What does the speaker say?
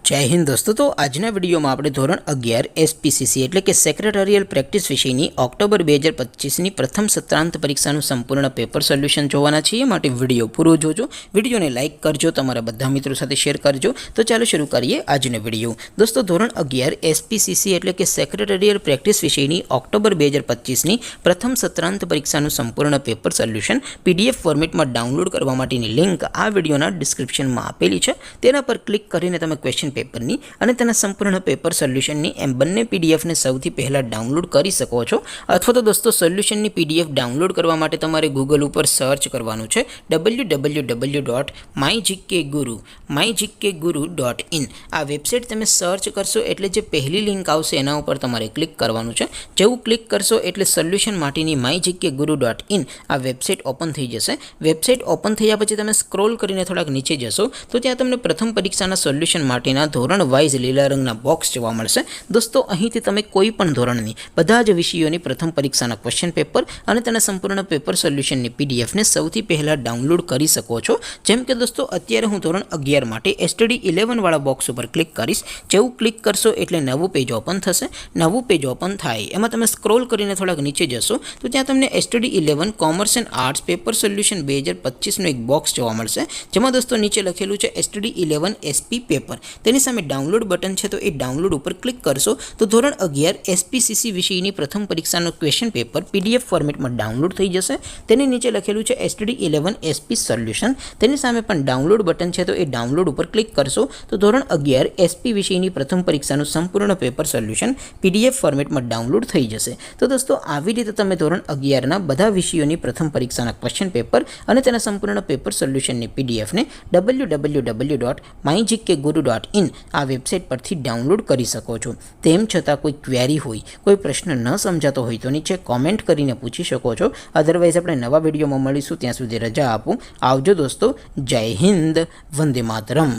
जय हिंद दोस्तों। तो आजना वीडियो में આપણે ધોરણ 11 એસપીસીસી એટલે કે સેક્રેટરીયલ પ્રેક્ટિસ વિષયની ઓક્ટોબર 2025ની પ્રથમ સત્રાંત પરીક્ષાનું સંપૂર્ણ પેપર સોલ્યુશન જોવાના છીએ। માટે વિડિયો પૂરો જોજો, વિડિયોને લાઈક કરજો, તમારા બધા મિત્રો સાથે શેર કરજો। તો ચાલો શરૂ કરીએ આજનો વિડિયો। દોસ્તો ધોરણ 11 એસપીસીસી એટલે કે સેક્રેટરીયલ પ્રેક્ટિસ વિષયની ઓક્ટોબર 2025ની પ્રથમ સત્રાંત પરીક્ષાનું સંપૂર્ણ પેપર સોલ્યુશન પીડીએફ ફોર્મેટમાં ડાઉનલોડ કરવા માટેની લિંક આ વિડિયોના ડિસ્ક્રિપ્શનમાં આપેલી છે। તેના પર ક્લિક કરીને તમે ક્વેશ્ચન પેપરની અને તેના સંપૂર્ણ પેપર સોલ્યુશનની એમ બંને પીડીએફને સૌથી પહેલાં ડાઉનલોડ કરી શકો છો। અથવા તો દોસ્તો સોલ્યુશનની પીડીએફ ડાઉનલોડ કરવા માટે તમારે ગૂગલ ઉપર સર્ચ કરવાનું છે www.mygkguru.in। આ વેબસાઇટ તમે સર્ચ કરશો એટલે જે પહેલી લિંક આવશે એના ઉપર તમારે ક્લિક કરવાનું છે। જેવું ક્લિક કરશો એટલે સોલ્યુશન માટેની mygkguru.in આ વેબસાઇટ ઓપન થઈ જશે। વેબસાઇટ ઓપન થયા પછી તમે સ્ક્રોલ કરીને થોડાક નીચે જશો તો ત્યાં તમને પ્રથમ પરીક્ષાના સોલ્યુશન માટેના ધોરણ વાઇઝ લીલા રંગના બોક્સ જોવા મળશે। દોસ્તો અહીંથી તમે કોઈ પણ ધોરણની બધા જ વિષયોની પ્રથમ પરીક્ષાના ક્વેશ્ચન પેપર અને તેના સંપૂર્ણ પેપર સોલ્યુશનની પીડીએફને સૌથી પહેલાં ડાઉનલોડ કરી શકો છો। જેમ કે દોસ્તો અત્યારે હું ધોરણ 11 માટે એસટીડી 11 વાળા બોક્સ ઉપર ક્લિક કરીશ। જેવું ક્લિક કરશો એટલે નવું પેજ ઓપન થશે। નવું પેજ ઓપન થાય એમાં તમે સ્ક્રોલ કરીને થોડાક નીચે જશો તો ત્યાં તમને STD 11 commerce and arts paper solution 2025નું એક બોક્સ જોવા મળશે। જેમાં દોસ્તો નીચે લખેલું છે એસટીડી 11 એસપી પેપર। તેની સામે ડાઉનલોડ બટન છે, તો એ ડાઉનલોડ ઉપર ક્લિક કરશો તો ધોરણ 11 એસપીસીસી વિષયની પ્રથમ પરીક્ષાનું ક્વેશ્ચન પેપર પીડીએફ ફોર્મેટમાં ડાઉનલોડ થઈ જશે। તેની નીચે લખેલું છે એસટીડી 11 એસપી સોલ્યુશન। તેની સામે પણ ડાઉનલોડ બટન છે, તો એ ડાઉનલોડ ઉપર ક્લિક કરશો તો ધોરણ 11 એસપી વિષયની પ્રથમ પરીક્ષાનું સંપૂર્ણ પેપર સોલ્યુશન પીડીએફ ફોર્મેટમાં ડાઉનલોડ થઈ જશે। તો દોસ્તો આવી રીતે તમે ધોરણ 11ના બધા વિષયોની પ્રથમ પરીક્ષાના ક્વેશ્ચન પેપર અને તેના સંપૂર્ણ પેપર સોલ્યુશનની પીડીએફને www.mygkguru.in આ વેબસાઇટ પરથી ડાઉનલોડ કરી શકો છો। તેમ છતાં કોઈ ક્વેરી હોય, કોઈ પ્રશ્ન ન સમજાતો હોય તો નીચે કોમેન્ટ કરીને પૂછી શકો છો। અધરવાઇઝ આપણે નવા વિડીયોમાં મળીશું, ત્યાં સુધી રજા આપું। આવજો દોસ્તો, જય હિન્દ, વંદે માતરમ।